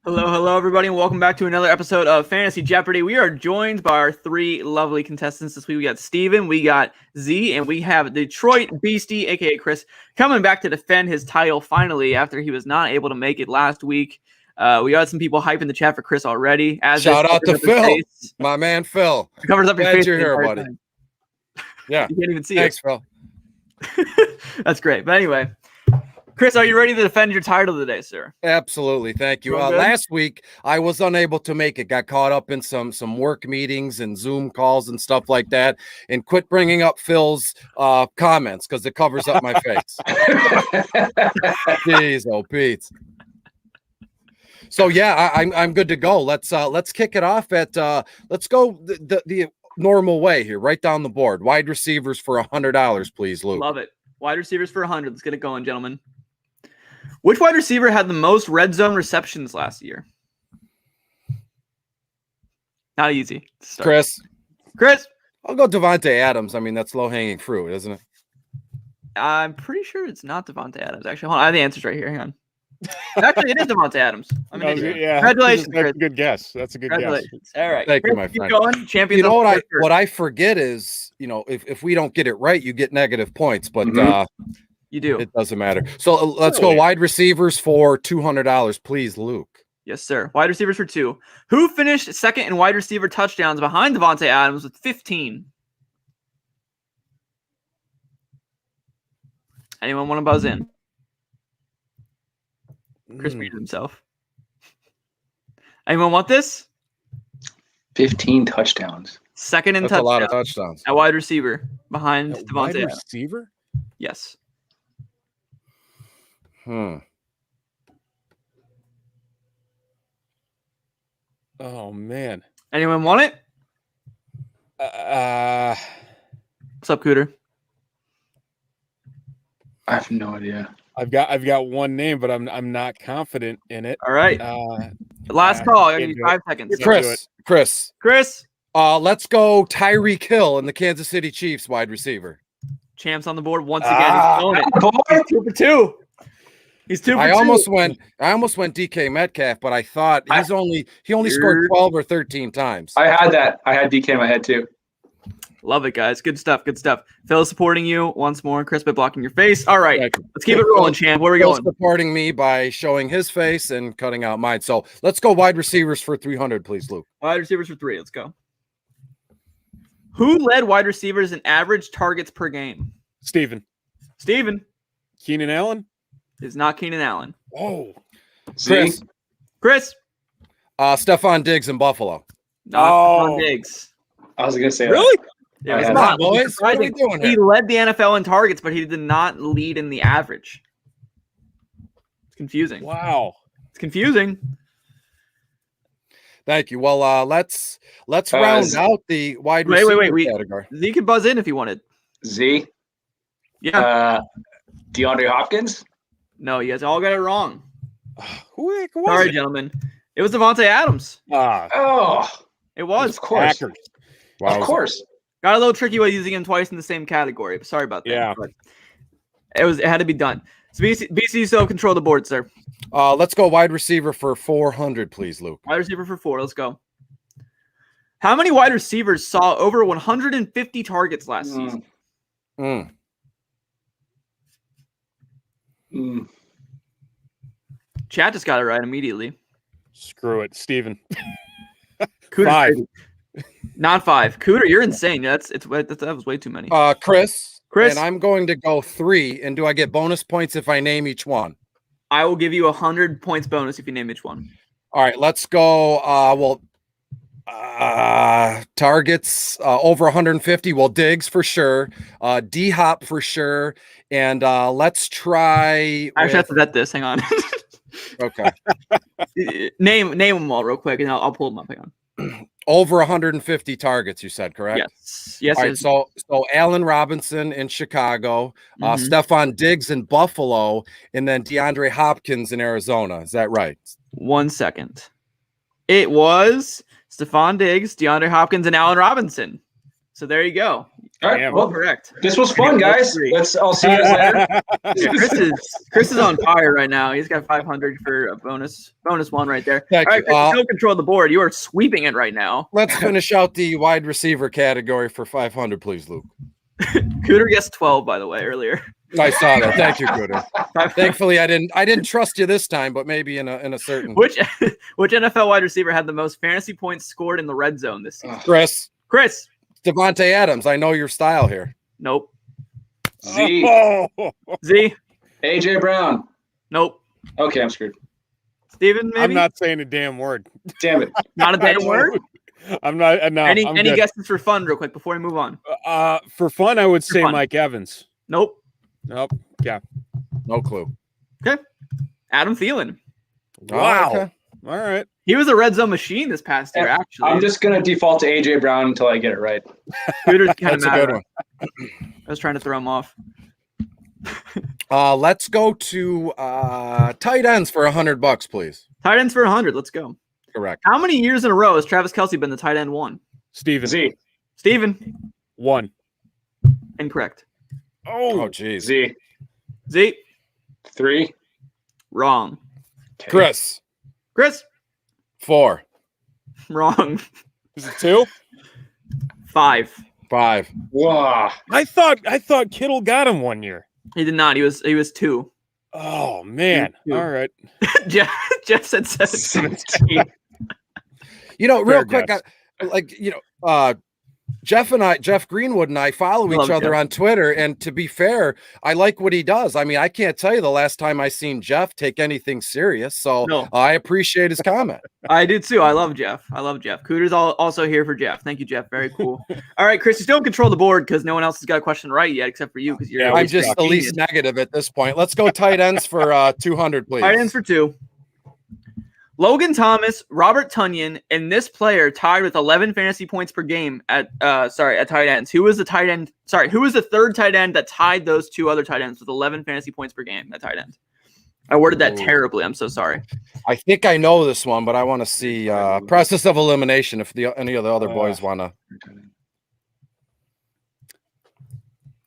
Hello, everybody, and welcome back to another episode of Fantasy Jeopardy. We are joined by our three lovely contestants this week. We got Steven, we got Z, and we have Detroit Beastie, aka Chris, coming back to defend his title finally after he was not able to make it last week. We got some people hyping the chat for Chris already. Shout out to Phil, my man Phil. It covers up your face. You're here, buddy. Time. Yeah, you can't even see Thanks, it. Phil. That's great. But anyway, Chris, are you ready to defend your title today, sir? Absolutely. Thank you. Last week, I was unable to make it. Got caught up in some work meetings and Zoom calls and stuff like that. And quit bringing up Phil's comments because it covers up my face. Jeez, oh, Pete. So, yeah, I'm good to go. Let's kick it off at let's go the normal way here, right down the board. Wide receivers for $100, please, Luke. Love it. Wide receivers for 100. Let's get it going, gentlemen. Which wide receiver had the most red zone receptions last year? Not easy. Chris. I'll go Devontae Adams. I mean, that's low-hanging fruit, isn't it? I'm pretty sure it's not Devontae Adams. Actually, hold on. I have the answers right here. Hang on. Actually, it is Devontae Adams. I mean, yeah. Congratulations, That's a good guess. That's a good guess. All right. Thank you, my friend. Going. Champions. You know what I forget is, if we don't get it right, you get negative points, but you do. It doesn't matter. So let's go wide receivers for $200, please, Luke. Yes, sir. Wide receivers for 2. Who finished second in wide receiver touchdowns behind Devontae Adams with 15? Anyone want to buzz in? Chris muted himself. Anyone want this? 15 touchdowns. Second in touchdowns. That's a lot of touchdowns. At wide receiver behind Devontae Wide Adams. receiver? Yes. Oh, man. Anyone want it? What's up, Cooter? I have no idea. I've got one name, but I'm not confident in it. All right. Last call. I'll give you 5 seconds. Chris. Let's go Tyreek Hill and the Kansas City Chiefs wide receiver. Champs on the board once again. He's throwing it. He's 2 for 2. He's 2 for 2. I almost went DK Metcalf, but I thought he only scored 12 or 13 times. I had that. I had DK in my head too. Love it, guys. Good stuff. Phil is supporting you once more. Chris by blocking your face. All right. Let's keep it rolling, champ. Where are we going? Supporting me by showing his face and cutting out mine. So let's go wide receivers for 300, please, Luke. Wide receivers for 3. Let's go. Who led wide receivers in average targets per game? Steven. Keenan Allen? Is not Keenan Allen. Oh. Chris. Stephon Diggs in Buffalo. Stephon Diggs. I was going to say really? Yeah, come on, boys. What are we doing here? He led the NFL in targets, but he did not lead in the average. It's confusing. Wow. It's confusing. Thank you. Well, let's round out the wide receiver category. Z could buzz in if you wanted. Z? Yeah. DeAndre Hopkins? No, you guys all got it wrong. Who was Sorry, it? gentlemen. It was Devontae Adams. It was. Of course. Wow. Of course. Got a little tricky by using him twice in the same category. Sorry about that. Yeah. But it had to be done. So BC still control the board, sir. Let's go wide receiver for 400, please, Luke. Wide receiver for 4. Let's go. How many wide receivers saw over 150 targets last season? Chat just got it right immediately. Screw it, Steven. Cooter, 5. Not 5. Cooter, you're insane. That was way too many. Chris, Chris, and I'm going to go 3. And do I get bonus points if I name each one? I will give you 100 points bonus if you name each one. All right, let's go. Targets over 150. Well, Diggs for sure. D-Hop for sure. And let's try. I actually have to vet this. Hang on. Okay. Name them all real quick, and I'll pull them up. Hang on. Over 150 targets, you said, correct? Yes. All right, so Allen Robinson in Chicago, Stephon Diggs in Buffalo, and then DeAndre Hopkins in Arizona. Is that right? 1 second. It was Stephon Diggs, DeAndre Hopkins, and Allen Robinson. So there you go. All right. Damn. Well, Correct. this was fun, guys. I'll see you guys later. Chris is on fire right now. He's got 500 for a bonus one right there. Thank All right, you. Chris, don't control the board. You are sweeping it right now. Let's finish out the wide receiver category for 500, please, Luke. Cooter guessed 12, by the way, earlier. I saw that. Thank you, Cooter. Thankfully, I didn't trust you this time, but maybe in a certain. Which NFL wide receiver had the most fantasy points scored in the red zone this season? Chris. Devontae Adams. I know your style here. Nope. Z. Z. AJ Brown. Nope. Okay, I'm screwed. Steven, maybe? I'm not saying a damn word. Damn it. Not a damn word? I'm not. No. Any good. guesses for fun, real quick, before we move on? For fun, I would say fun. Mike Evans. Nope. Nope. Yeah. No clue. Okay. Adam Thielen. Wow. Okay. All right. He was a red zone machine this past year, actually. I'm just going to default to AJ Brown until I get it right. Cooter's kind of That's a good one. I was trying to throw him off. Let's go to tight ends for $100, please. Tight ends for 100. Let's go. Correct. How many years in a row has Travis Kelce been the tight end one? Steven. Z. Steven. 1. Incorrect. Oh, geez. Z. Z. 3. Wrong. Okay. Chris. 4. Wrong. Is it 2? 5. 5. Wow. I thought Kittle got him 1 year. He did not. He was 2. Oh man. Two. All right. Jeff said 17. You know, real Fair quick, Jeff Greenwood and I follow each other on Twitter, and to be fair, I like what he does. I mean, I can't tell you the last time I seen Jeff take anything serious, so No. I appreciate his comment. I do too. I love Jeff. Cooter's also here for Jeff. Thank you, Jeff. Very cool. All right, Chris, you don't control the board because no one else has got a question right yet except for you because you're. Yeah, I'm just the least negative at this point. Let's go tight ends for 200, please. Tight ends for 2. Logan Thomas, Robert Tonyan, and this player tied with 11 fantasy points per game at tight ends. Who was the tight end? Sorry, who was the third tight end that tied those 2 other tight ends with 11 fantasy points per game at tight end? I worded that terribly. I'm so sorry. I think I know this one, but I want to see process of elimination if any of the other boys want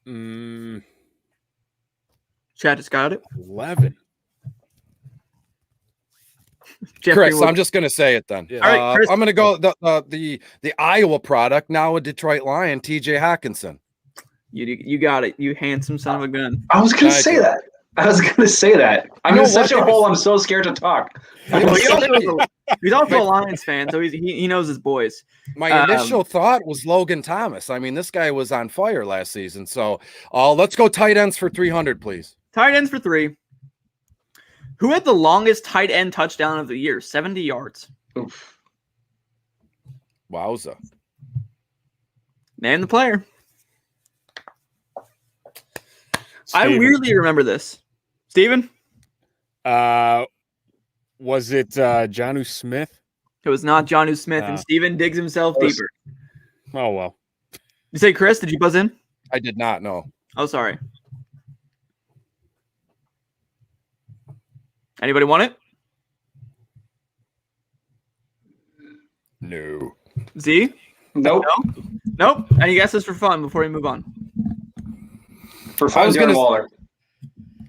to. Chat just got it. 11. Chris, I'm just going to say it then. Yeah. All right, Chris. I'm going to go the Iowa product, now a Detroit Lion, TJ Hawkinson. You got it. You handsome son of a gun. I was going to say that. I'm in such a hole. I'm so scared to talk. He's also a Lions fan, so he knows his boys. My initial thought was Logan Thomas. I mean, this guy was on fire last season. So let's go tight ends for 300, please. Tight ends for 3. Who had the longest tight end touchdown of the year? 70 yards. Oof. Wowza. Name the player. Steven. I weirdly remember this. Steven? Was it Jonnu Smith? It was not Jonnu Smith, and Steven digs himself deeper. Oh well. You say Chris? Did you buzz in? I did not know. Oh, sorry. Anybody want it? No. Z? Nope. Nope. Any guesses for fun before we move on? For fun, Darren Waller.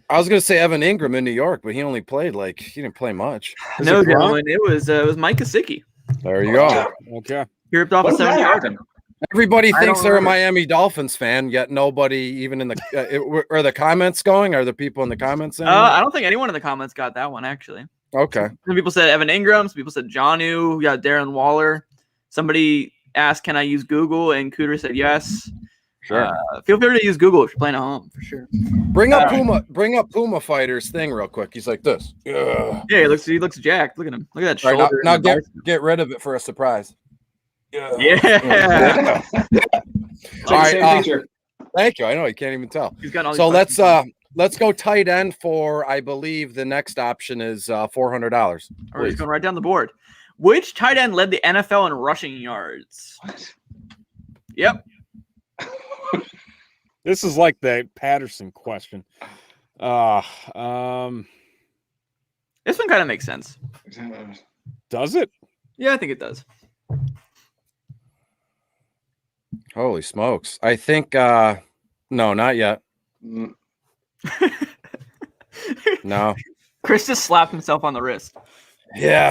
I was going to say Evan Ingram in New York, but he only played he didn't play much. No, gentlemen. It was Mike Gesicki. There you go. Okay. He ripped off a 70 yard. Everybody thinks they're a Miami Dolphins fan, yet nobody even in the are the comments going? Are the people in the comments saying I don't think anyone in the comments got that one, actually. Okay. Some people said Evan Ingram. Some people said Jonnu. We got Darren Waller. Somebody asked, can I use Google? And Cooter said yes. Sure. Feel free to use Google if you're playing at home, for sure. Bring up Puma Fighter's thing real quick. He's like this. Yeah, he looks jacked. Look at him. Look at that Right, shoulder. now get rid of it for a surprise. Yeah. All right. Thank you. I know you can't even tell. He's got all So these let's go tight end for, I believe the next option is $400. All right, he's going right down the board. Which tight end led the NFL in rushing yards? What? Yep. This is like the Patterson question. This one kind of makes sense. Does it? Yeah, I think it does. Holy smokes. I think no, not yet. Mm. No. Chris just slapped himself on the wrist. Yeah.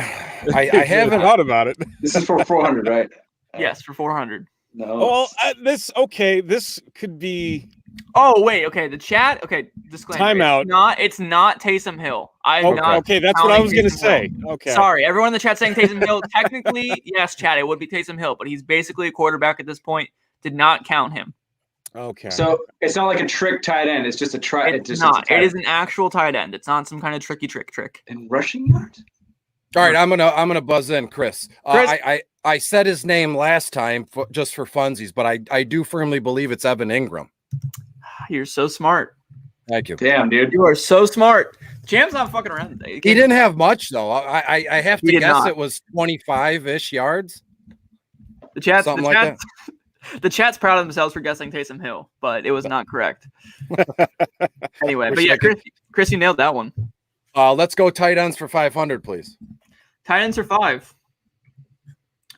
I haven't thought about it. This is for 400, right? Yes, for 400. No. Oh, well, this could be Oh wait, okay. The chat. Okay, disclaimer. timeout. It's not Taysom Hill. Okay, that's what I was gonna say. Okay, sorry, everyone in the chat saying Taysom Hill. Technically, yes, chat. It would be Taysom Hill, but he's basically a quarterback at this point. Did not count him. Okay. So it's not like a trick tight end. It's just a try. It's not. It is an actual tight end. It's not some kind of tricky trick. In rushing yards. All right, I'm gonna buzz in, Chris. I said his name last time just for funsies, but I do firmly believe it's Evan Ingram. You're so smart. Thank you. Damn, dude. You are so smart. Cham's not fucking around today. He didn't have much though. I have to guess it was 25-ish yards. The chat's something like that. The chat's proud of themselves for guessing Taysom Hill, but it was not correct. Anyway, but yeah, Chris, you nailed that one. Let's go tight ends for 500, please. Tight ends for 5.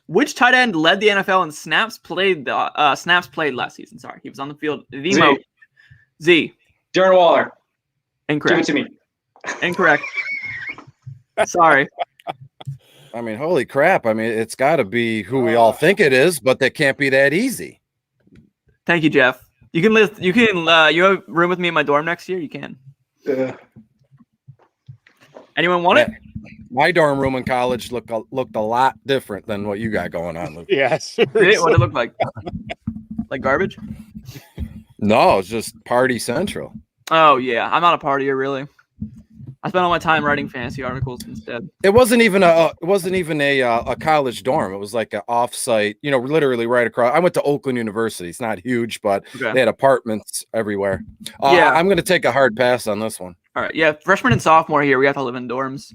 Which tight end led the NFL in snaps played last season? Sorry, he was on the field. Z. Darren Waller. Incorrect. Give it to me. Incorrect. Sorry. I mean, holy crap. I mean, it's got to be who we all think it is, but that can't be that easy. Thank you, Jeff. You can live. You have room with me in my dorm next year. You can. Anyone want it? My dorm room in college looked a lot different than what you got going on, Luke. Yes. What did it look like? Like garbage? No, it's just party central. Oh yeah, I'm not a partier really. I spent all my time writing fantasy articles instead. It wasn't even a college dorm. It was like an offsite, literally right across. I went to Oakland University. It's not huge, but they had apartments everywhere. Yeah, I'm going to take a hard pass on this one. All right, yeah, freshman and sophomore here, we have to live in dorms.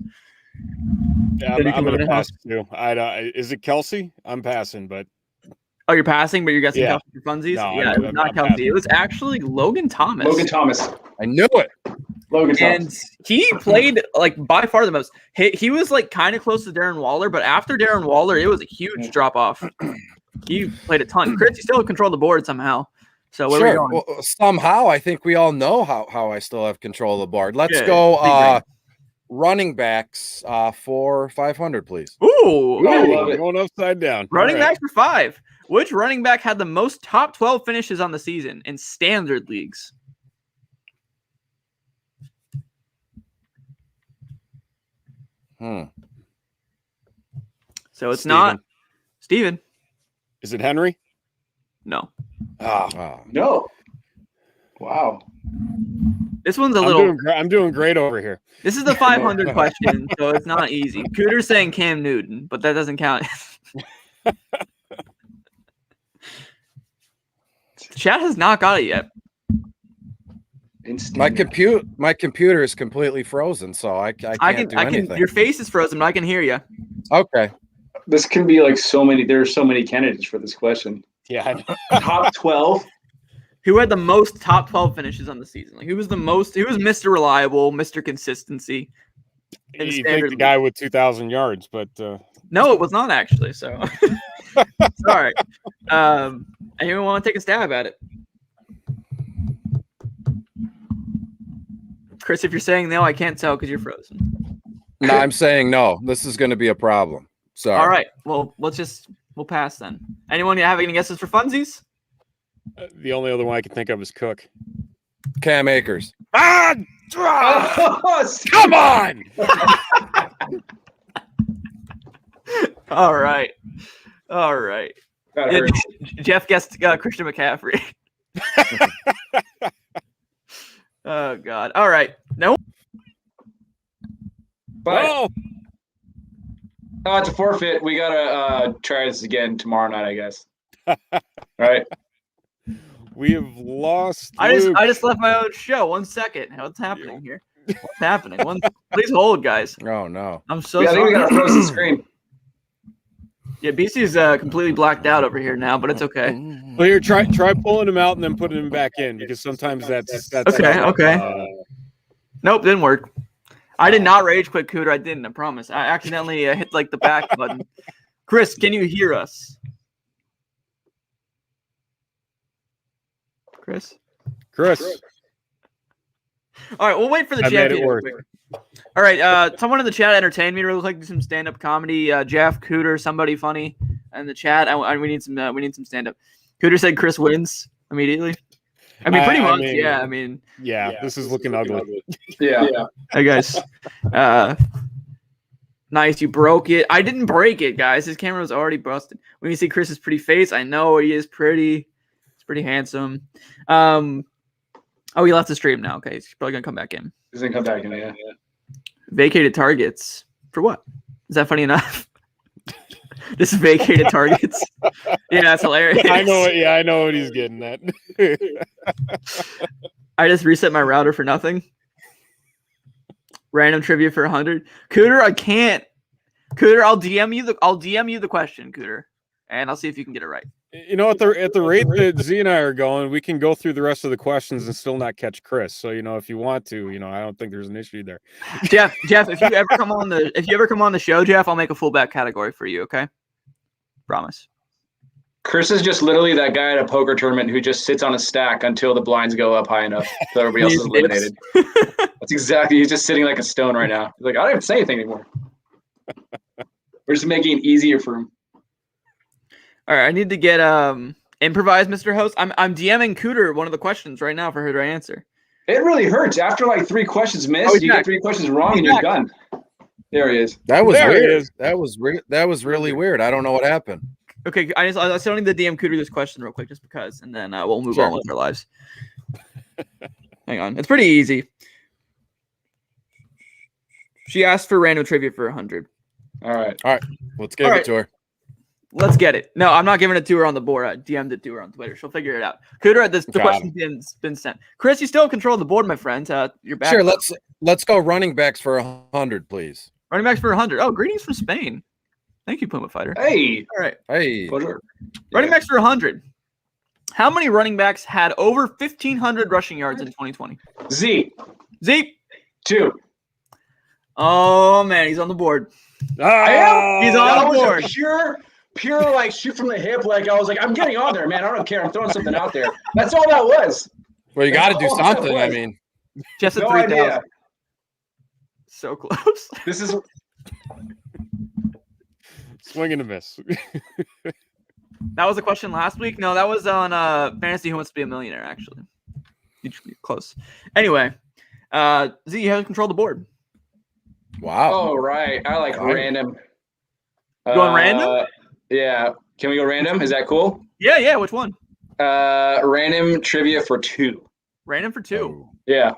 Yeah, I'm going to pass too. Is it Kelsey? I'm passing, but. Oh, you're passing, but you're guessing Kelsey for funsies? No, it was not Kelsey. Passing. It was actually Logan Thomas. I knew it. Logan Thomas. And he played like by far the most. He was like kind of close to Darren Waller, but after Darren Waller, it was a huge drop off. He played a ton. Chris, you still control the board somehow. So where are we going? Well, somehow, I think we all know how I still have control of the board. Let's go running backs for 500, please. Ooh, going upside down. Running backs for 5. Which running back had the most top 12 finishes on the season in standard leagues? So it's not Steven. Is it Henry? No. No. Wow. This one's a little. I'm doing great over here. This is the 500 question, so it's not easy. Cooter's saying Cam Newton, but that doesn't count. Chat has not got it yet. My computer is completely frozen, so I can't do anything. Your face is frozen, but I can hear you. Okay. This can be like so many. There are so many candidates for this question. Yeah. Top 12. Who had the most top 12 finishes on the season? Like, who was Mr. Reliable, Mr. Consistency? You think the guy with 2,000 yards, but no, it was not actually. So sorry. Anyone want to take a stab at it? Chris, if you're saying no, I can't tell because you're frozen. No, I'm saying no. This is going to be a problem. Sorry. All right. Well, we'll pass then. Anyone have any guesses for funsies? The only other one I can think of is Cook. Cam Akers. Come on! All right. Jeff guessed Christian McCaffrey. Oh God! All right, no. But it's a forfeit. We gotta try this again tomorrow night, I guess. All right. We have lost. I just left my own show. 1 second. What's happening here? What's happening? Please hold, guys. Oh no. I'm so sorry. I think we gotta froze the screen. Yeah, BC's completely blacked out over here now, but it's okay. Well, here, try pulling him out and then putting him back in because sometimes that's okay. Nope, didn't work. I did not rage quit Cooter. I didn't. I promise. I accidentally hit like the back button. Chris, can you hear us? Chris. All right, we'll wait for the I chat. made it work. All right, someone in the chat entertained me. Really like to do some stand-up comedy. Jeff, Cooter, somebody funny in the chat. We need some stand-up. Cooter said Chris wins immediately. I mean, pretty much. Yeah. I mean, yeah, this is looking ugly. Yeah. Hey guys. Nice, you broke it. I didn't break it, guys. His camera was already busted. When you see Chris's pretty face, I know he is pretty. He's pretty handsome. Oh, he left the stream now. Okay, he's probably gonna come back in. He's gonna come back in. Yeah. Vacated targets for what? Is that funny enough? This is vacated targets. Yeah, that's hilarious. I know. Yeah, I know what he's getting at. I just reset my router for nothing. Random trivia for 100. Cooter, I can't. Cooter, I'll DM you the question, Cooter, and I'll see if you can get it right. You know, at the rate that Z and I are going, we can go through the rest of the questions and still not catch Chris. So, if you want to, I don't think there's an issue there. Jeff, if you ever come on the show, Jeff, I'll make a fullback category for you. Okay, promise. Chris is just literally that guy at a poker tournament who just sits on a stack until the blinds go up high enough so everybody else is eliminated. That's exactly. He's just sitting like a stone right now. He's like, I don't even say anything anymore. We're just making it easier for him. All right, I need to get improvised, Mr. Host. I'm DMing Cooter one of the questions right now for her to answer. It really hurts after like 3 questions missed. You get 3 questions wrong and you're done. There he is. That was There he weird. is. That was really weird. I don't know what happened. Okay, I still need to DM Cooter this question real quick, just because, and then we'll move on with our lives. Hang on, it's pretty easy. She asked for random trivia for 100. All right. Let's give it to her. Let's get it. No, I'm not giving it to her on the board. I DM'd it to her on Twitter. She'll figure it out. Cooter, the question's been sent. Chris, you still have control of the board, my friend. You're back. Sure. Let's go running backs for 100, please. Running backs for 100. Oh, greetings from Spain. Thank you, Puma Fighter. Hey. All right. Hey. Pleasure. Running backs for 100. How many running backs had over 1,500 rushing yards in 2020? Z. 2. Oh, man, he's on the board. He's on the board. Pure like shoot from the hip. Like I was like, I'm getting on there, man. I don't care. I'm throwing something out there. That's all that was. Well, you got to do something. I mean, just no 3,000. idea. So close. This is Swing and a miss. That was a question last week. No, that was on Fantasy Who Wants to Be a Millionaire, actually. Close. Anyway, Z, you have control of the board. wow. Oh right. I like random. Going random? Yeah. Can we go random? Is that cool? Yeah. Which one? Random trivia for 2. Random for 2. Oh. Yeah.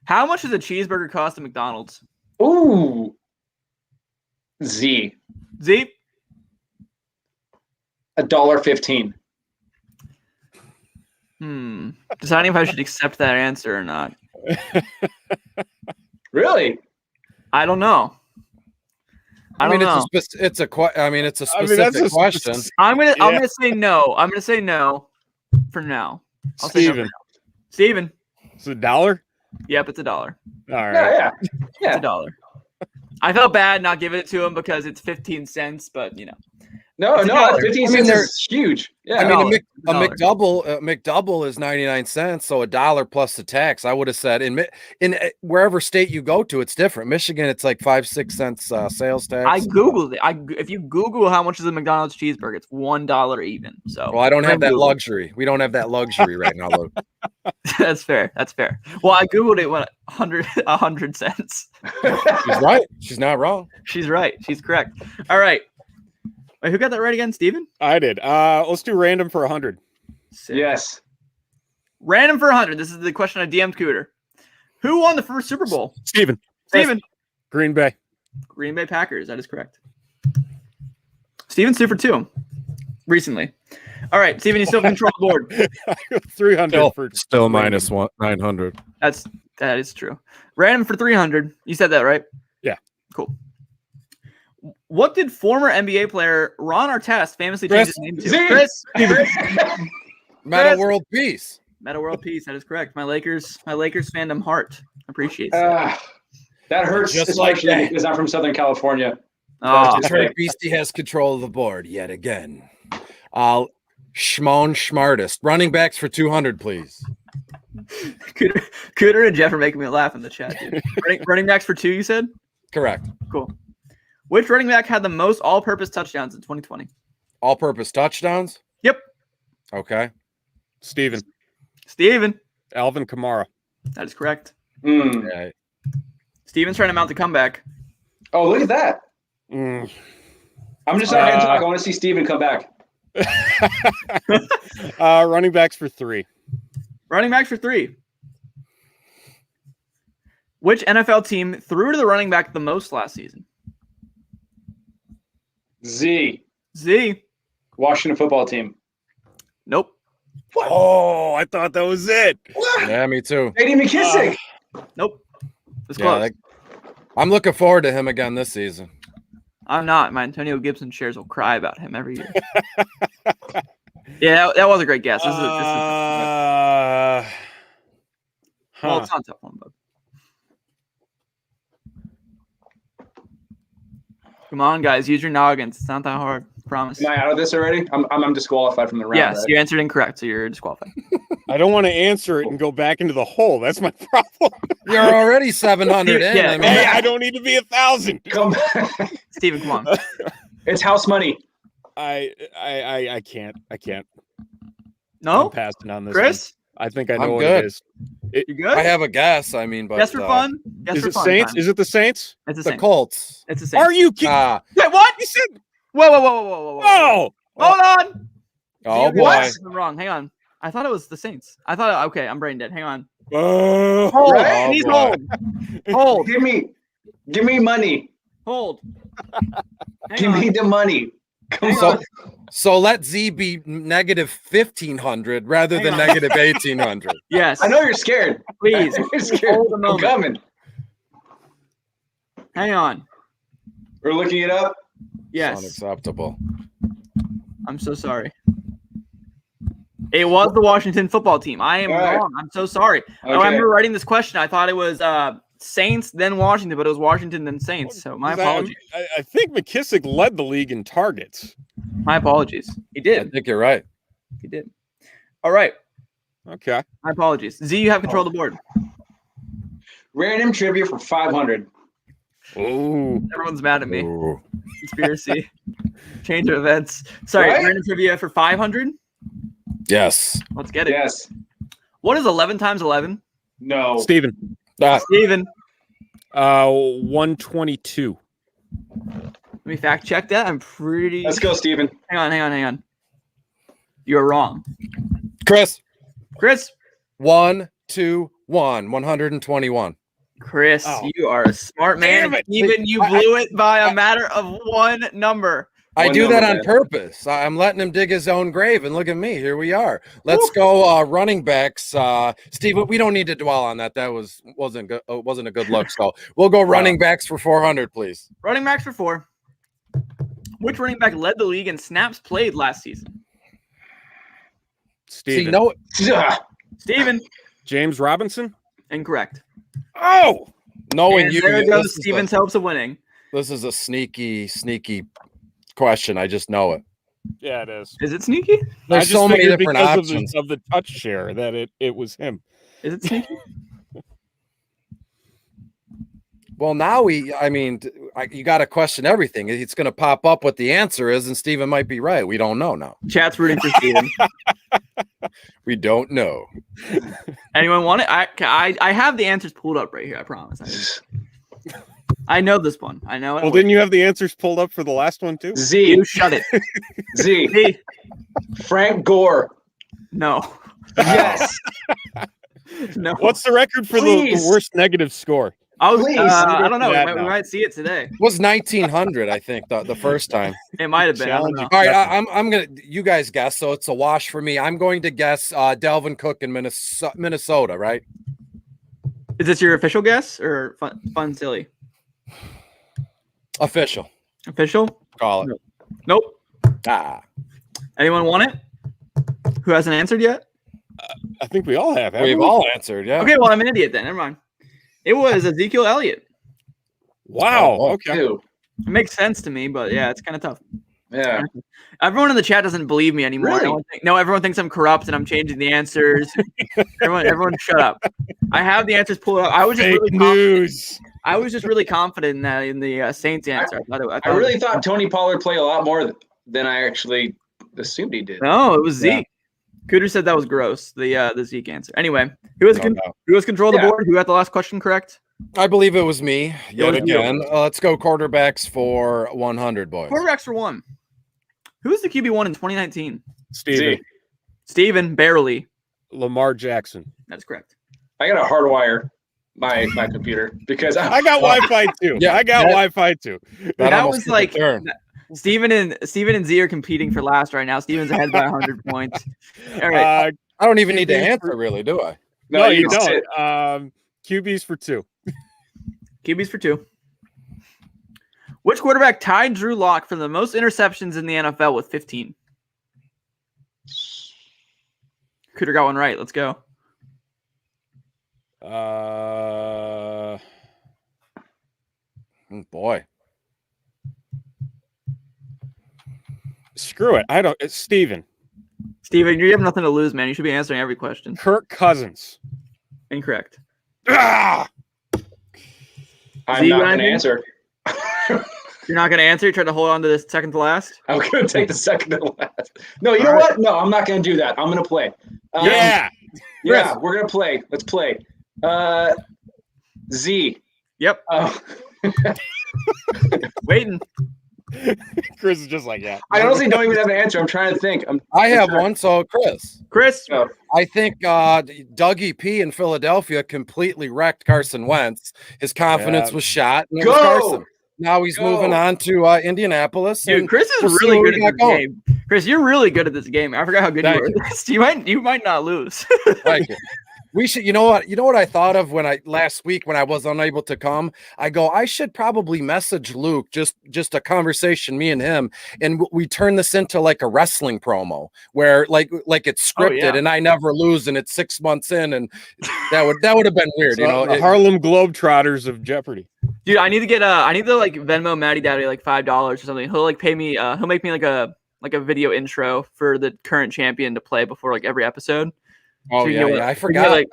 How much does a cheeseburger cost at McDonald's? Ooh. Z. Z? $1.15. Deciding if I should accept that answer or not. Really? I don't know. I mean, it's a specific question. I'm gonna say no. I'm gonna say no for now. I'll say no for now. Steven. It's $1? Yep, it's $1. All right. Yeah. It's $1. I felt bad not giving it to him because it's 15 cents, but No, 15 cents is huge. Yeah. I mean, a $1. McDouble is 99 cents, so $1 plus the tax. I would have said in wherever state you go to, it's different. Michigan, it's like 5-6 cents sales tax. I googled it. If you Google how much is a McDonald's cheeseburger, it's $1 even. So well, I don't have that luxury. We don't have that luxury right now, Luke. That's fair. Well, I googled it. 100 cents. She's right. She's not wrong. She's right. She's correct. All right. Wait, who got that right again? Steven? I did. Let's do random for 100. Sick. Yes. Random for 100. This is the question I DM'd Cooter. Who won the first Super Bowl? Steven. Green Bay. Green Bay Packers. That is correct. Steven's 2 for 2 recently. All right, Steven, you still control the board. 300 still minus 900. That is true. Random for 300. You said that, right? Yeah. Cool. What did former NBA player Ron Artest famously change his name to? Chris. Meta World Peace. Meta World Peace. That is correct. My Lakers fandom heart appreciates that. That hurts. Just it's like that. Because I'm from Southern California. Oh, Detroit Beastie has control of the board yet again. Schmartest. Running backs for 200, please. Cooter and Jeff are making me laugh in the chat, dude. Running backs for 2, you said? Correct. Cool. Which running back had the most all-purpose touchdowns in 2020? All-purpose touchdowns? Yep. Okay. Steven. Alvin Kamara. That is correct. Yeah. Steven's trying to mount the comeback. Oh, look at that. I'm just not going to talk. I want to see Steven come back. Running backs for 3. Running backs for 3. Which NFL team threw to the running back the most last season? Z. Washington football team. Nope. What? Oh, I thought that was it. What? Yeah, me too. J.D. McKissick. Nope. It's close. I'm looking forward to him again this season. I'm not. My Antonio Gibson shares will cry about him every year. Yeah, that was a great guess. This is well, it's not a tough one, but come on, guys, use your noggins. It's not that hard. Promise. Am I out of this already? I'm disqualified from the round. Yes, right? you answered incorrect, so you're disqualified. I don't want to answer it and go back into the hole. That's my problem. You're already 700 in. Yeah. I mean, Hey, I don't need to be 1,000. Come back. Steven, come on. It's house money. I can't. I'm No? passing on this. Chris? One. I think I know I'm what good. it is. You good? I have a guess. I mean, but Guess for fun? Guess Is for it fun Saints? time. Is it the Saints? It's the the Saints. Colts. It's the Saints. Are you kidding? Wait, what? You said Whoa. oh. Hold on. Oh, You boy. guys are wrong. Hang on. I thought it was the Saints. Okay, I'm brain dead. Hang on. Oh. Hold. Right? Please boy. hold. Give me money. Hold. Hang Give on. me the money. Come So- on. So let Z be negative 1,500 rather than Hang on. negative 1,800. Yes. I know you're scared. Please. You're scared. Hold a I'm moment. coming. Hang on. We're looking it up. Yes. Unacceptable. I'm so sorry. It was the Washington football team. I am All right. wrong. I'm so sorry. I Okay. remember writing this question. I thought it was Saints, then Washington, but it was Washington, then Saints. So my apologies. I think McKissick led the league in targets. My apologies. He I did. think you're right. He did. All right. Okay. My apologies. Z, you have control of the board. Random trivia for 500. Oh. Everyone's mad at me. Ooh. Conspiracy. Change of events. Sorry, Right? random trivia for 500. Yes. Let's get it. Yes. What is 11 times 11? No. Steven. Steven, 122. let me fact check that. I'm pretty. Let's go, Steven. Hang on. You're wrong. Chris. 1, 2, 1. 121. Chris, Oh. you are a smart man. Damn it. Even you blew it by a matter of one number. I One do that number, on man. purpose. I'm letting him dig his own grave, and look at me. Here we are. Let's go running backs. Steve, we don't need to dwell on that. That wasn't good. Wasn't a good look. So we'll go running backs for 400, please. Running backs for 4. Which running back led the league in snaps played last season? Steven. See, no, Ugh. Steven, James Robinson. incorrect. Oh. knowing And you. there this goes is a- Steven's hopes of winning. This is a sneaky question. I just know it. Yeah, it is. Is it sneaky? I There's just so many figured different because options. of the touch share that it was him. Is it sneaky? Well, now you got to question everything. It's going to pop up what the answer is, and Steven might be right. We don't know now. Chat's rooting for Steven. We don't know. Anyone want it? I have the answers pulled up right here. I promise. I know this one. I know it. Well, didn't you have the answers pulled up for the last one too? Z. You shut it. Z. Z. Frank Gore. No. Yes. No. What's the record for the Please. worst negative score? I was. Please. I don't know. That We now. might see it today. It was 1900, I think, the first time. It might have been. I don't know. All right, I'm gonna. You guys guess, so it's a wash for me. I'm going to guess Dalvin Cook in Minnesota, right? Is this your official guess or fun silly? Official. Official? Call it. Nope. Ah, Anyone want it? Who hasn't answered yet? I think we all have. haven't we've we? all answered. Yeah. Okay, well I'm an idiot then. Never mind. It was Ezekiel Elliott. Wow. Oh, Okay. Two. It makes sense to me, but yeah, it's kind of tough. Yeah. Everyone in the chat doesn't believe me anymore. Really? Everyone thinks I'm corrupt and I'm changing the answers. everyone, shut up. I have the answers pulled up. I was just Fake news. I was just really confident in that in the Saints answer. I really thought Tony Pollard played a lot more than I actually assumed he did. No, it was Zeke. Cooter said that was gross. The Zeke answer. Anyway, who has control of the board? Who got the last question correct? I believe it was me yet was again. Let's go quarterbacks for 100, boys. Quarterbacks for one. Who was the QB1 in 2019? Steven, barely. Lamar Jackson. That's correct. I got to hardwire my computer because I got Wi-Fi too. Yeah, I got Wi-Fi too. That was like Steven and Z are competing for last right now. Steven's ahead by 100 points. All right. I don't even need to answer, really, do I? No, you don't. QBs for 2. QBs for 2. Which quarterback tied Drew Lock for the most interceptions in the NFL with 15? Cooter got one right. Let's go. Boy. Screw it. It's Steven. Steven, you have nothing to lose, man. You should be answering every question. Kirk Cousins. Incorrect. Ah! I'm not going to answer. You're not going to answer? You try to hold on to this second to last? I'm going to take the second to last. No, you know what? No, I'm not going to do that. I'm going to play. Yeah, we're going to play. Let's play. Z. Yep. Waiting. Chris is just like, yeah. I honestly don't even have an answer. I'm trying to think. I have one. So, Chris. Oh. I think Dougie P in Philadelphia completely wrecked Carson Wentz. His confidence was shot. And it was Carson. Now he's moving on to Indianapolis. Dude, Chris is really good at this game. Chris, you're really good at this game. I forgot how good you were at this. You might not lose. Thank you. We should, you know what I thought of last week when I was unable to come, I should probably message Luke, just a conversation, me and him. And we turn this into like a wrestling promo where like it's scripted and I never lose. And it's 6 months in. And that would have been weird. So the Harlem Globetrotters of Jeopardy. Dude, I need to like Venmo Matty Daddy like $5 or something. He'll like pay me, he'll make me like a video intro for the current champion to play before like every episode. Oh, so yeah. I forgot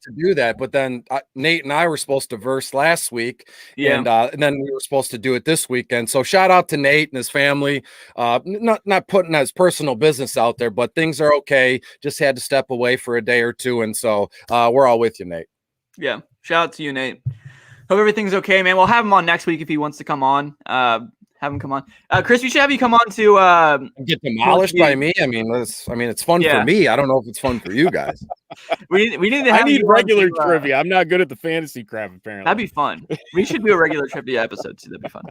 to do that. But then Nate and I were supposed to verse last week. Yeah. And then we were supposed to do it this weekend. So shout out to Nate and his family. Not putting his personal business out there, but things are okay. Just had to step away for a day or two. And so we're all with you, Nate. Yeah. Shout out to you, Nate. Hope everything's okay, man. We'll have him on next week if he wants to come on. Have him come on. Chris, we should have you come on to get demolished by me. I mean, it's fun for me. I don't know if it's fun for you guys. we need to have I need regular trivia. I'm not good at the fantasy crap, apparently. That'd be fun. We should do a regular trivia episode too. That'd be fun.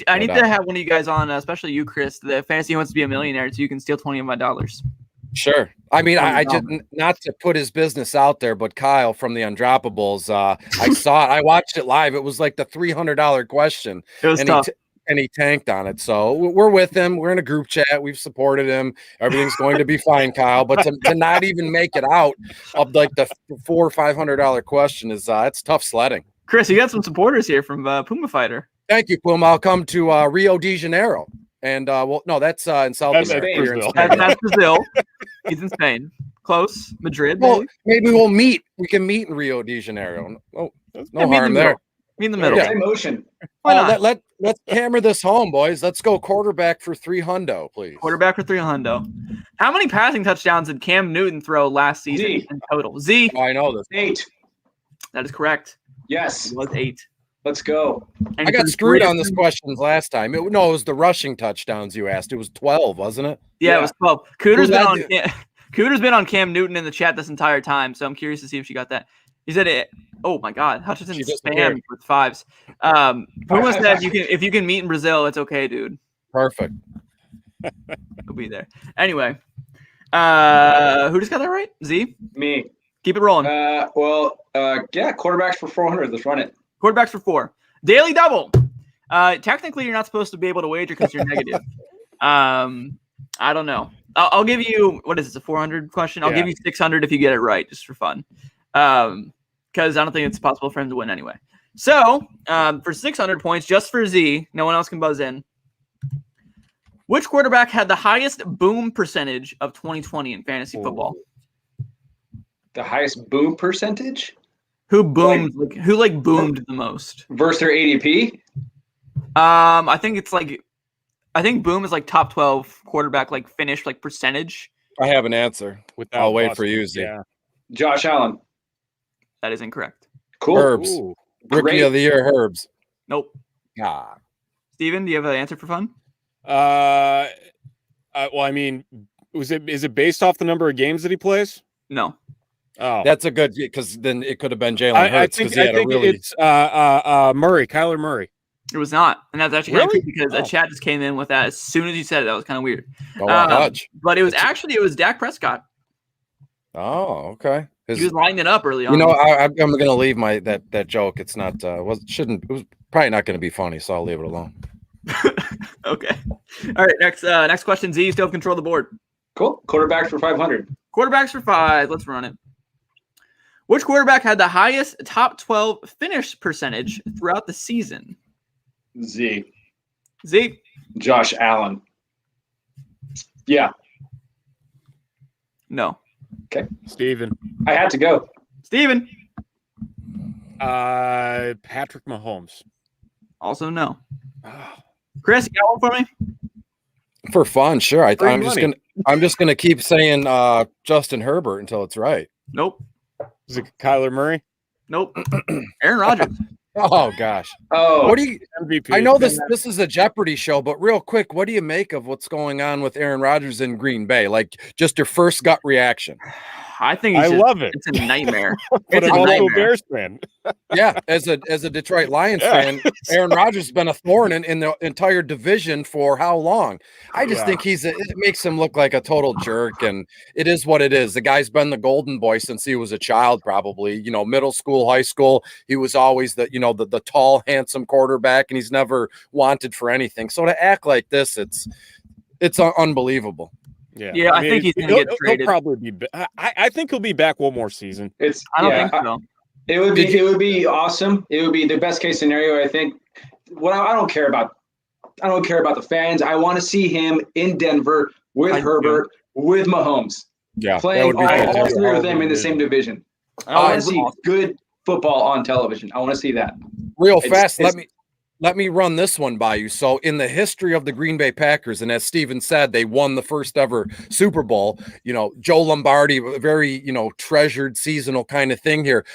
I need to have one of you guys on, especially you, Chris. The fantasy wants to be a millionaire, so you can steal $20 of my dollars. Sure. I mean, I just, not to put his business out there, but Kyle from the Undroppables, I saw it. I watched it live. It was like the $300 question. It was tough. And he tanked on it. So we're with him. We're in a group chat. We've supported him. Everything's going to be fine, Kyle. But to not even make it out of like the $400 or $500 question is it's tough sledding. Chris, you got some supporters here from Puma Fighter. Thank you, Puma. I'll come to Rio de Janeiro. And no, that's in South America. That's Brazil. He's in Spain. Close. Madrid. Well, maybe we'll meet. We can meet in Rio de Janeiro. Oh, no harm there. Be in the middle. Yeah. Emotion. Let's hammer this home, boys. Let's go quarterback for $300, please. Quarterback for $300. How many passing touchdowns did Cam Newton throw last season in total? Z. Oh, I know this. 8. That is correct. Yes. It was 8. Let's go. I got screwed on this questions last time. It was the rushing touchdowns you asked. It was 12, wasn't it? Yeah, it was 12. Cooter's been on Cam Newton in the chat this entire time, so I'm curious to see if she got that. He said it. Oh my God, Hutchinson spammed with 5s. Puma said if you can meet in Brazil, it's okay, dude. Perfect. He'll be there. Anyway, who just got that right? Z? Me. Keep it rolling. Quarterbacks for 400. Let's run it. Quarterbacks for 4. Daily double. Technically, you're not supposed to be able to wager because you're negative. I don't know. I'll give you, what is this, a 400 question? I'll give you 600 if you get it right, just for fun. Because I don't think it's possible for him to win anyway. So, for 600 points, just for Z, no one else can buzz in. Which quarterback had the highest boom percentage of 2020 in fantasy football? The highest boom percentage? Who boomed? Who boomed the most? Versus their ADP? I think boom is like top 12 quarterback finish percentage. I have an answer. I'll wait for you, Z. Yeah. Josh Allen. That is incorrect. Cool. Herbs. Ooh. Rookie of the year, Herbs. Nope. Ah. Steven, do you have an answer for fun? Well, I mean, is it based off the number of games that he plays? No. Oh, That's a good, because then it could have been Jalen Hurts because he had a really. It's Kyler Murray. It was not. And that's actually kind of Really? creepy because a chat just came in with that as soon as you said it. That was kind of weird. Oh, Hutch. But it was Dak Prescott. Oh, okay. He was lining it up early on. You know, I'm going to leave that joke. It's not, it was probably not going to be funny, so I'll leave it alone. Okay. All right. Next question. Z, you still have control of the board. Cool. Quarterbacks for 500. Quarterbacks for 5. Let's run it. Which quarterback had the highest top 12 finish percentage throughout the season? Z. Josh Allen. Yeah. No. Okay. Steven. I had to go. Steven. Patrick Mahomes. Also no. Oh. Chris, you got one for me? For fun, sure. Free I'm just gonna keep saying Justin Herbert until it's right. Nope. Is it Kyler Murray? Nope. Aaron Rodgers. Oh gosh. Oh, What do you? MVP. I know this is a Jeopardy show, but real quick, what do you make of what's going on with Aaron Rodgers in Green Bay? Like, just your first gut reaction. I think I love it. It's a nightmare. But It's I'm a also a nightmare. Bears fan. Yeah, as a Detroit Lions fan, Aaron Rodgers has been a thorn in the entire division for how long? I just think it makes him look like a total jerk, and it is what it is. The guy's been the golden boy since he was a child, probably. You know, middle school, high school, he was always the tall, handsome quarterback, and he's never wanted for anything. So to act like this, it's unbelievable. Yeah, I think he's going to get traded. He'll probably be. I think he'll be back one more season. I don't think so. It would be awesome. It would be the best case scenario. I think. What I don't care about the fans. I want to see him in Denver with Herbert, with Mahomes, Yeah, playing all three of them in the same division. I want to see good football on television. I want to see that. Real fast, let me run this one by you. So in the history of the Green Bay Packers, and as Steven said, they won the first ever Super Bowl, Joe Lombardi, a very, treasured seasonal kind of thing here.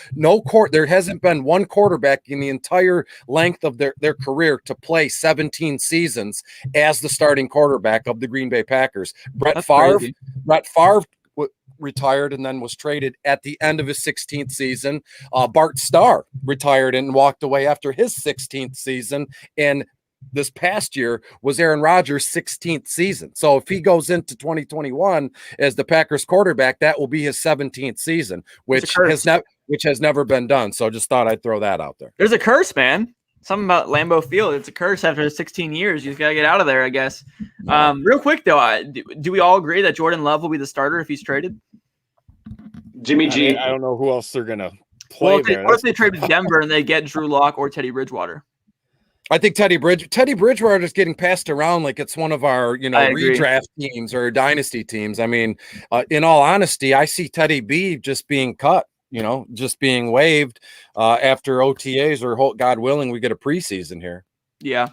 There hasn't been one quarterback in the entire length of their career to play 17 seasons as the starting quarterback of the Green Bay Packers. Brett Favre retired and then was traded at the end of his 16th season. Bart Starr retired and walked away after his 16th season. And this past year was Aaron Rodgers' 16th season. So if he goes into 2021 as the Packers quarterback, that will be his 17th season, which has never been done. So just thought I'd throw that out there. There's a curse, man. Something about Lambeau Field. It's a curse after 16 years. You just got to get out of there, I guess. Real quick, though, do we all agree that Jordan Love will be the starter if he's traded? Jimmy G. I don't know who else they're going to play there. What if they trade to Denver and they get Drew Lock or Teddy Bridgewater? I think Teddy Bridgewater is getting passed around like it's one of our, redraft teams or dynasty teams. I mean, in all honesty, I see Teddy B just being cut. Just being waived after OTAs, or God willing, we get a preseason here. Yeah.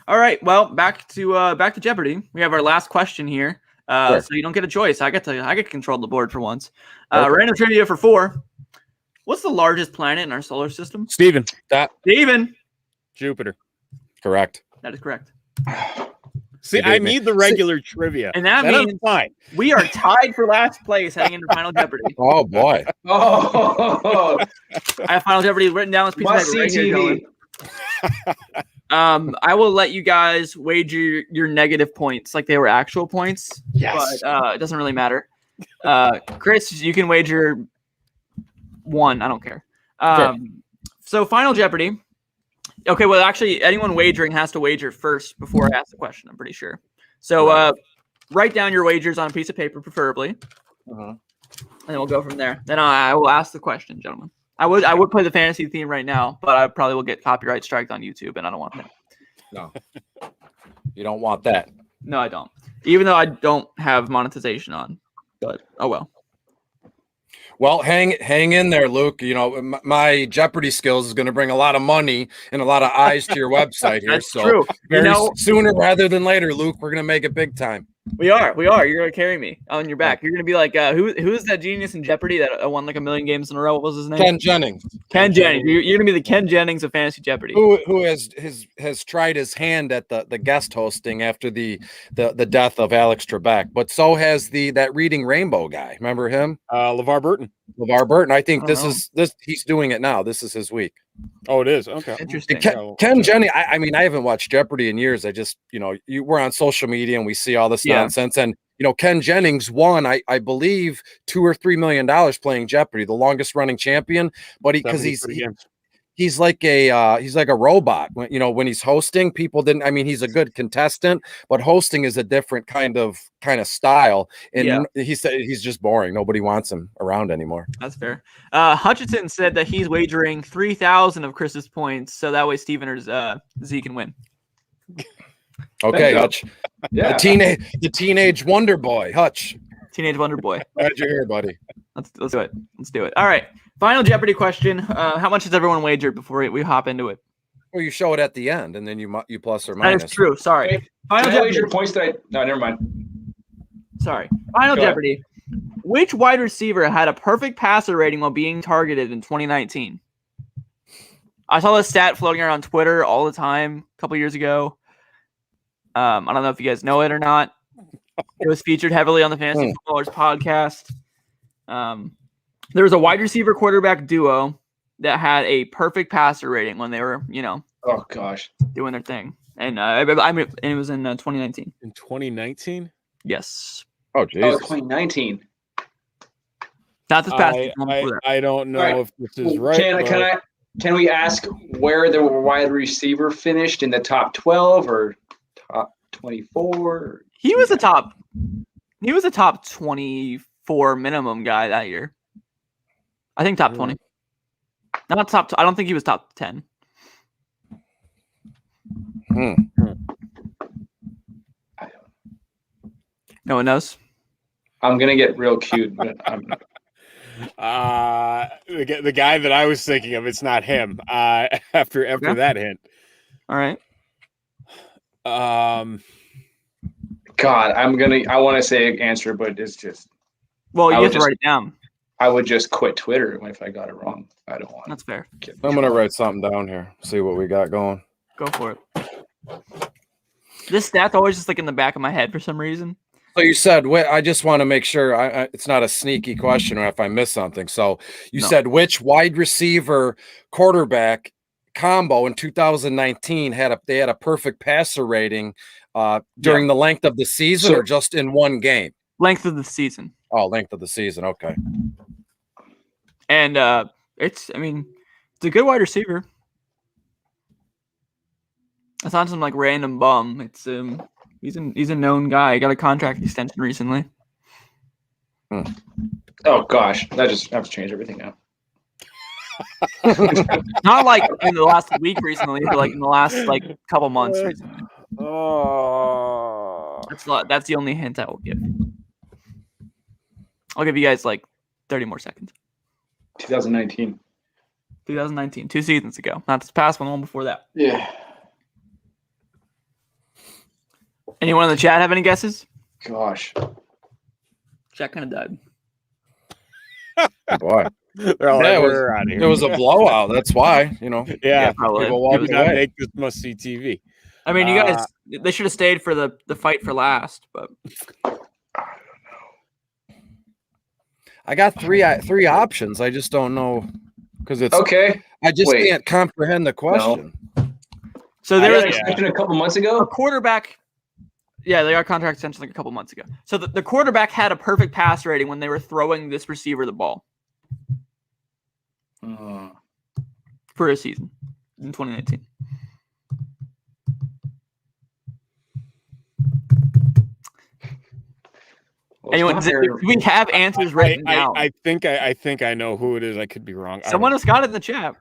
All right. Well, back to Jeopardy. We have our last question here. Sure. So you don't get a choice. I get to control the board for once. Random trivia for 4. What's the largest planet in our solar system? Steven. Jupiter. Correct. That is correct. See, I need the regular trivia. And that means fine. We are tied for last place heading into Final Jeopardy. Oh, boy. Oh, I have Final Jeopardy written down on this piece of paper right here, gentlemen. I will let you guys wager your negative points like they were actual points. Yes. But it doesn't really matter. Chris, you can wager 1. I don't care. Sure. So Final Jeopardy. Okay, well, actually, anyone wagering has to wager first before I ask the question, I'm pretty sure. So write down your wagers on a piece of paper, preferably. And then we'll go from there. Then I will ask the question, gentlemen. I would play the fantasy theme right now, but I probably will get copyright striked on YouTube, and I don't want that. No. You don't want that. No, I don't. Even though I don't have monetization on, but oh well. Well, hang in there, Luke. You know, my Jeopardy skills is going to bring a lot of money and a lot of eyes to your website here. That's So true. very sooner rather than later, Luke, we're going to make it big time. We are. You're gonna carry me on your back. You're gonna be like, who's that genius in Jeopardy that won like 1 million games in a row? What was his name? Ken Jennings. Ken Jennings. You're gonna be the Ken Jennings of Fantasy Jeopardy. Who has tried his hand at the guest hosting after the death of Alex Trebek, but so has that Reading Rainbow guy. Remember him? LeVar Burton. LeVar Burton. I think he's doing it now. This is his week. Oh, it is. Okay. Interesting. Ken Jennings. I mean, I haven't watched Jeopardy in years. I just, we're on social media and we see all this nonsense. And, Ken Jennings won, I believe, $2 or $3 million playing Jeopardy, the longest running champion. But he's like a robot. When he's hosting, people didn't. I mean, he's a good contestant, but hosting is a different kind of style. And he said he's just boring. Nobody wants him around anymore. That's fair. Hutchinson said that he's wagering 3,000 of Chris's points, so that way Steven or Z can win. Okay, Hutch. Yeah. The teenage wonder boy, Hutch. Teenage wonder boy. Glad you're here, buddy. Let's do it. Let's do it. All right. Final Jeopardy question. How much has everyone wagered before we hop into it? Well, you show it at the end, and then you plus or minus. That is true. Sorry. Okay. Final Jeopardy. Your points that no, never mind. Sorry. Final Jeopardy. Which wide receiver had a perfect passer rating while being targeted in 2019? I saw this stat floating around Twitter all the time a couple years ago. I don't know if you guys know it or not. It was featured heavily on the Fantasy Footballers podcast. There was a wide receiver quarterback duo that had a perfect passer rating when they were, oh gosh, doing their thing. And it was in 2019. In 2019? Yes. Oh, geez. 2019. Not this past. I don't know if this is right. Can we ask where the wide receiver finished in the top 12 or top 24? He was a top 24 minimum guy that year. I think top 20. Not top. I don't think he was top 10. No one knows. I'm gonna get real cute, but I'm not. The guy that I was thinking of, it's not him. After that hint. All right. God, I want to say an answer, but it's just. Well, you have to write it down. I would just quit Twitter if I got it wrong. I don't want. That's fair. I'm gonna write something down here. See what we got going. Go for it. This stat's always just like in the back of my head for some reason. So you said, I just want to make sure it's not a sneaky question or if I miss something. So you said which wide receiver quarterback combo in 2019 had a perfect passer rating during the length of the season or just in one game? Length of the season. Oh, length of the season. Okay. And it's a good wide receiver. It's not some like random bum. It's he's a known guy. He got a contract extension recently. Oh gosh, that just have to change everything now. Not like in the last week recently, but like in the last couple months recently. Oh, that's the only hint I will give. I'll give you guys 30 more seconds. 2019. 2 seasons ago. Not this past one before that. Yeah. Anyone in the chat have any guesses? Gosh. Chat kind of died. Oh, boy. They're all we're out of here. It was a blowout. That's why, Yeah, probably. People walking away. Make this must-see TV. I mean, you guys, they should have stayed for the fight for last, but I got three options. I just don't know because it's okay. I just can't comprehend the question. No. So there was a couple months ago. A quarterback. Yeah, they got contract extension a couple months ago. So the quarterback had a perfect pass rating when they were throwing this receiver the ball for a season in 2019. Anyone? Do we have answers written down? I think I know who it is. I could be wrong. Someone has got it in the chat.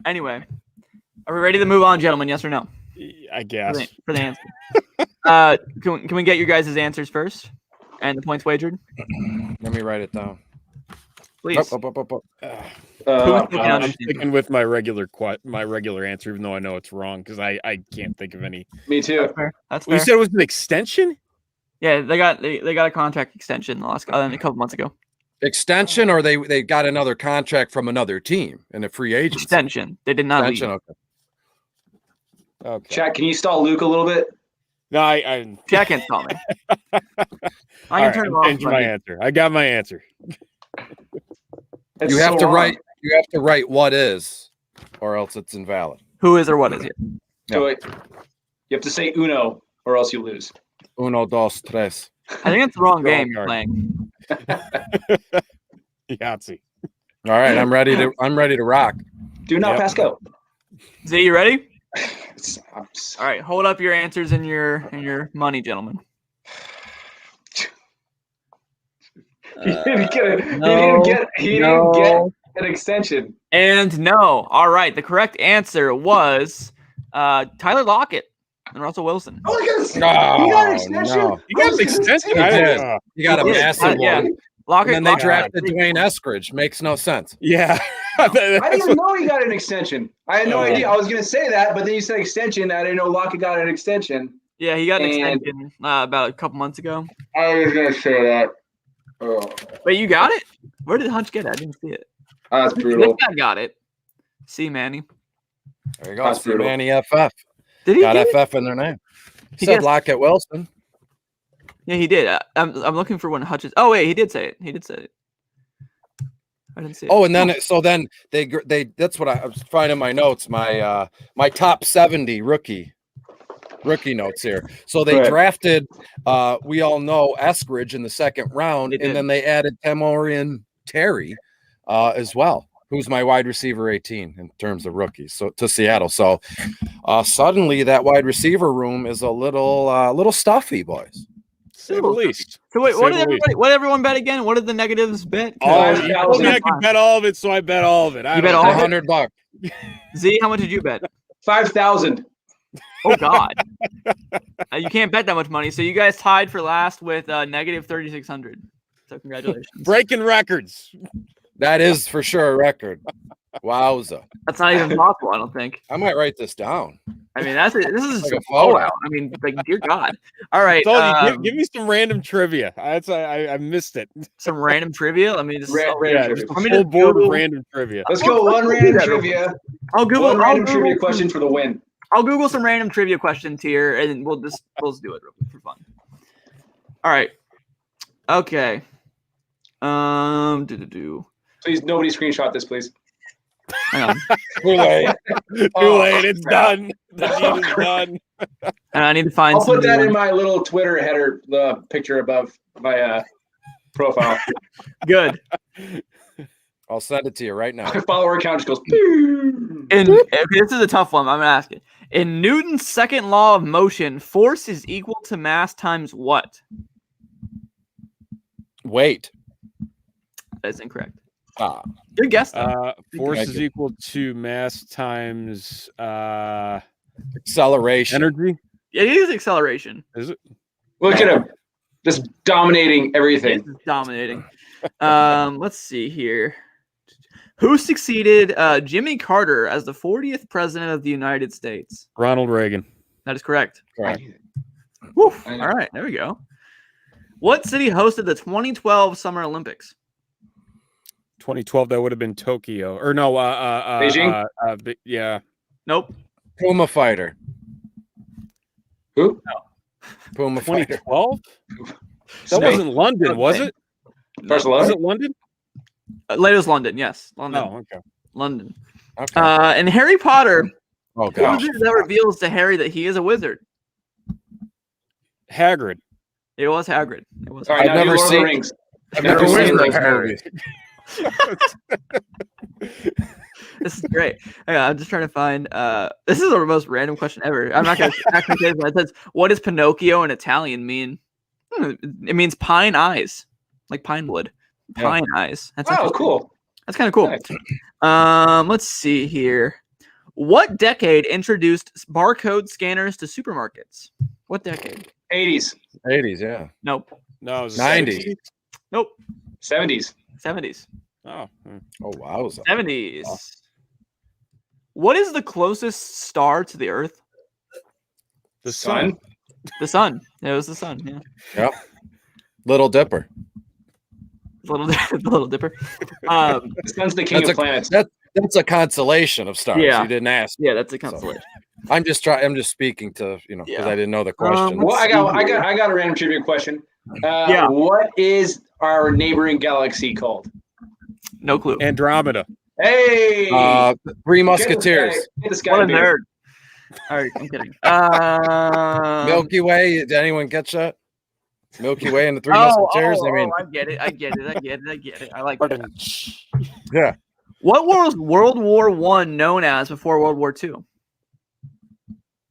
Anyway, are we ready to move on, gentlemen? Yes or no? I guess. For the answer. Can we get your guys' answers first? And the points wagered? Let me write it down. Please. I'm sticking with my regular answer, even though I know it's wrong because I can't think of any. Me too. That's fair. You said it was an extension? Yeah, they got a contract extension a couple months ago. Extension, or they got another contract from another team in a free agency? Extension. They did not leave. Okay. Chat, can you stall Luke a little bit? No, I Chat can't stall me. I can turn it off. Change my answer. I got my answer. You have to write. You have to write what is, or else it's invalid. Who is or what is it? So you have to say uno, or else you lose. Uno, dos, tres. I think it's the wrong game you're playing. Yahtzee. All right, I'm ready to rock. Do not pass go. Z, you ready? All right, hold up your answers and your money, gentlemen. He didn't get an extension. And no. All right, the correct answer was Tyler Lockett and Russell Wilson. Oh my goodness! He got an extension. No. You got an extension. You got a massive one. Yeah. Lockett, And then they drafted Dwayne Eskridge. Makes no sense. Yeah. I didn't even know he got an extension. I had no idea. I was going to say that, but then you said extension. I didn't know Lockett got an extension. Yeah, he got an extension about a couple months ago. I was going to say that. Oh. Wait, you got it? Where did Hunch get it? I didn't see it. That's brutal. This guy got it. See, Manny. There you go. See, Manny FF. Did he got FF in their name? He said Lockett Wilson. Yeah, he did. I'm looking for when Hutch is. Oh wait, he did say it. He did say it. I didn't see it. Oh, and then then they that's what I was finding my notes. My my top 70 rookie notes here. So they drafted we all know Eskridge in the second round, and then they added Tamorrion Terry as well, who's my wide receiver 18 in terms of rookies. So to Seattle. So suddenly that wide receiver room is a little stuffy, boys. Say the least. So wait, what did everyone bet again? What did the negatives bet? I could bet all of it, so I bet all of it. You bet all $100. Z, how much did you bet? 5,000. Oh God, you can't bet that much money. So you guys tied for last with negative 3,600. So congratulations. Breaking records. That is for sure a record. Wowza. That's not even possible, I don't think. I might write this down. I mean, this is like a blowout. I mean, like, dear God. All right. Give me some random trivia. I missed it. Some random trivia? Let me just full board of random trivia. Let's go one random trivia. I'll Google one random trivia question for the win. I'll Google some random trivia questions here, and we'll just do it real quick for fun. All right. Okay. Please, nobody screenshot this, please. Hang on. Too late. Too late. It's done. The deed is done. And I need to find. I'll put that in my little Twitter header, the picture above my profile. Good. I'll send it to you right now. My follower count just goes. And this is a tough one. I'm gonna ask it. In Newton's second law of motion, force is equal to mass times what? Weight. That's incorrect. Good guess. Force is equal to mass times acceleration. Energy. It is acceleration. Is it? Look at him, just dominating everything. Dominating. Let's see here. Who succeeded Jimmy Carter as the 40th president of the United States? Ronald Reagan. That is correct. Correct. All right, there we go. What city hosted the 2012 Summer Olympics? 2012, that would have been Tokyo. Or no, Beijing? Yeah. Nope. Puma Fighter. Who? No. Puma Fighter. 2012? That wasn't London, was it? Barcelona? Was it London? Later was London, yes. London. Oh, okay. London. Okay. In Harry Potter, oh, who gosh. is it that reveals to Harry that he is a wizard? Hagrid. It was Hagrid. It was. All right, I've now never do Lord of seen- the Rings. I've never seen those Harry. movies. This is great. Hang on, I'm just trying to find. This is the most random question ever. I'm not going to actually say this. It says, "What does Pinocchio in Italian mean?" It means pine eyes, like pine wood. Pine eyes. That's Oh, cool. That's kind of cool. Nice. Let's see here. What decade introduced barcode scanners to supermarkets? What decade? 80s, 80s, yeah. Nope. No, it was 90s. 60s. Nope. 70s. 70s. Oh, Oh, wow. 70s. What is the closest star to the Earth? the sun. The sun. It was the sun. Yeah. Yep. Little Dipper. Little Dipper. The sun's the king That's of planets. That's a constellation of stars. Yeah. You didn't ask. Yeah, that's a constellation. I'm just speaking to, because Yeah. I didn't know the question. Well, I got a random trivia question. Yeah. What is our neighboring galaxy called? No clue. Andromeda. Hey, Three Musketeers. Get this guy What a a beer. nerd. All right, I'm kidding. Milky Way. Did anyone catch that? Milky Way and the Three Musketeers. I get it. I get it. I like that. Yeah. What was World War I known as before World War II?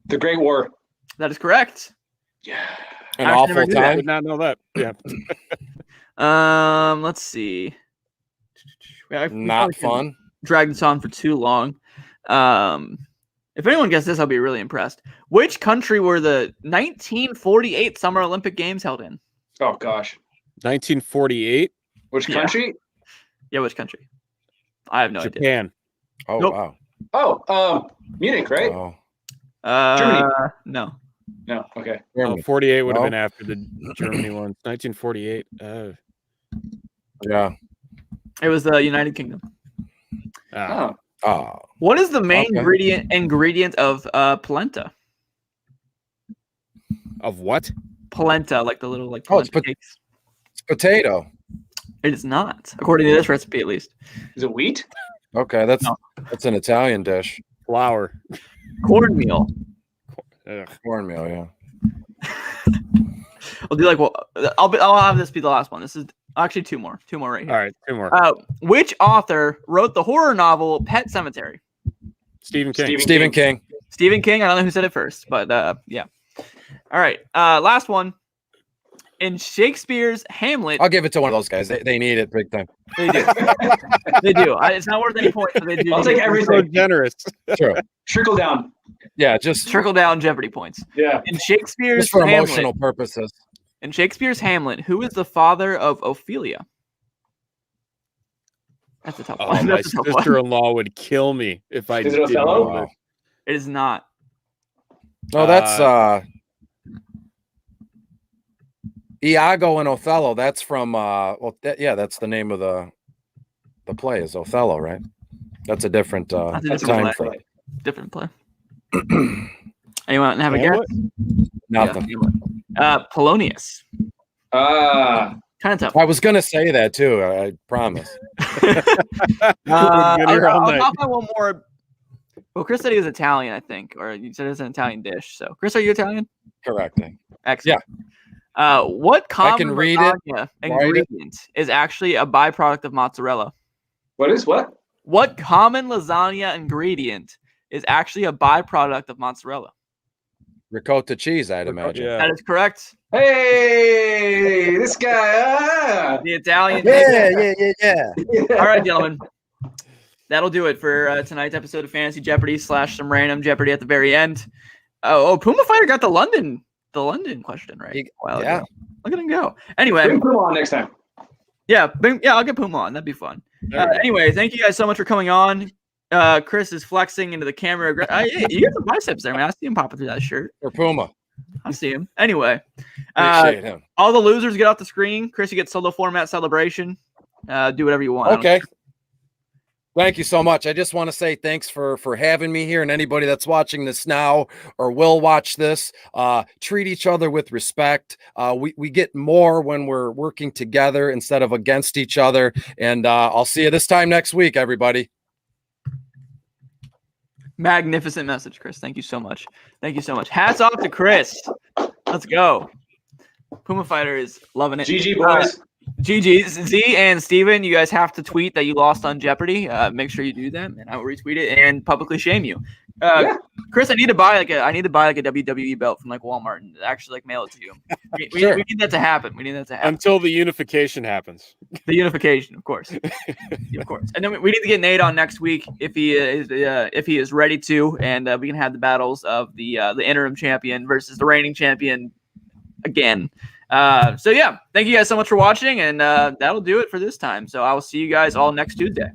The Great War. That is correct. Yeah. An I never awful knew that. I time. did not know that. Yeah. Let's see. We Not probably couldn't fun. drag this on for too long. If anyone gets this, I'll be really impressed. Which country were the 1948 Summer Olympic Games held in? Oh gosh. 1948. Which Yeah. country? Yeah, which country? I have no idea. Japan. Oh, Nope. wow. Oh, Munich, right? Oh. Germany. No. No. Okay. Oh, 48 would have No. been after the Germany one. 1948. Yeah. It was the United Kingdom. Oh. Oh. What is the main Okay. ingredient of polenta? Of what? Polenta, like the little like Oh, it's polenta cakes. It's potato. It is not, according to this recipe at least. Is it wheat? Okay, that's No. an Italian dish. Flour. Cornmeal. Ugh. Cornmeal, yeah. I'll do like I'll have this be the last one. This is actually two more right here. All right, two more. Which author wrote the horror novel Pet Sematary? Stephen King. Stephen King. Stephen King. I don't know who said it first, but yeah. All right, last one. In Shakespeare's Hamlet, I'll give it to one of those guys. They need it big time. they do. They do. It's not worth any points, but they do. I'll take So everything. generous. True. Trickle down. Yeah, just Trickle down Jeopardy points. Yeah. In Shakespeare's for Hamlet, emotional purposes. In Shakespeare's Hamlet, who is the father of Ophelia? That's a tough Oh, one. my That's a tough one. sister-in-law would kill me if I Is it didn't Othello? know Wow. this. It is not. No, that's Iago and Othello. That's from that's the name of the play is Othello, right? That's a different That's a different time play. frame. Different play. Anyone have a guess? Hamlet? Nothing. Yeah. Polonius. Ah. Kind of tough. I was gonna say that too. I promise. Been here all night. I'll find one more. Well, Chris said he was Italian, I think, or you said it's an Italian dish. So, Chris, are you Italian? Correct. Excellent. What common can read it, lasagna write it. ingredient is actually a byproduct of mozzarella? What is what? What common lasagna ingredient is actually a byproduct of mozzarella? Ricotta cheese, I'd imagine. Yeah. That is correct. Hey, this guy. The Italian. Yeah. All right, gentlemen. That'll do it for tonight's episode of Fantasy Jeopardy / some random Jeopardy at the very end. Oh, Puma Fighter got the London question right. He- Wow, yeah. look at him go. Anyway, Bring Puma on next time. yeah, I'll get Puma on. That'd be fun. There we go. Anyway, thank you guys so much for coming on. Chris is flexing into the camera. You got the biceps there, man. I see him popping through that shirt. Or Puma. I see him. Anyway, Appreciate him. all the losers get off the screen. Chris, you get solo format celebration. Do whatever you want. Okay. Thank you so much. I just want to say thanks for having me here, and anybody that's watching this now or will watch this, treat each other with respect. We get more when we're working together instead of against each other. And I'll see you this time next week, everybody. Magnificent message, Chris. Thank you so much. Thank you so much. Hats off to Chris. Let's go. Puma Fighter is loving it. GG, boys. GG. Z and Steven, you guys have to tweet that you lost on Jeopardy. Make sure you do that, and I will retweet it and publicly shame you. Yeah. Chris, I need to buy like a WWE belt from like Walmart and actually like mail it to you. We need that to happen. We need that to happen until the unification happens. The unification, of course, of course. And then we need to get Nate on next week if he is ready to, and we can have the battles of the interim champion versus the reigning champion again. So yeah, thank you guys so much for watching, and that'll do it for this time. So I will see you guys all next Tuesday.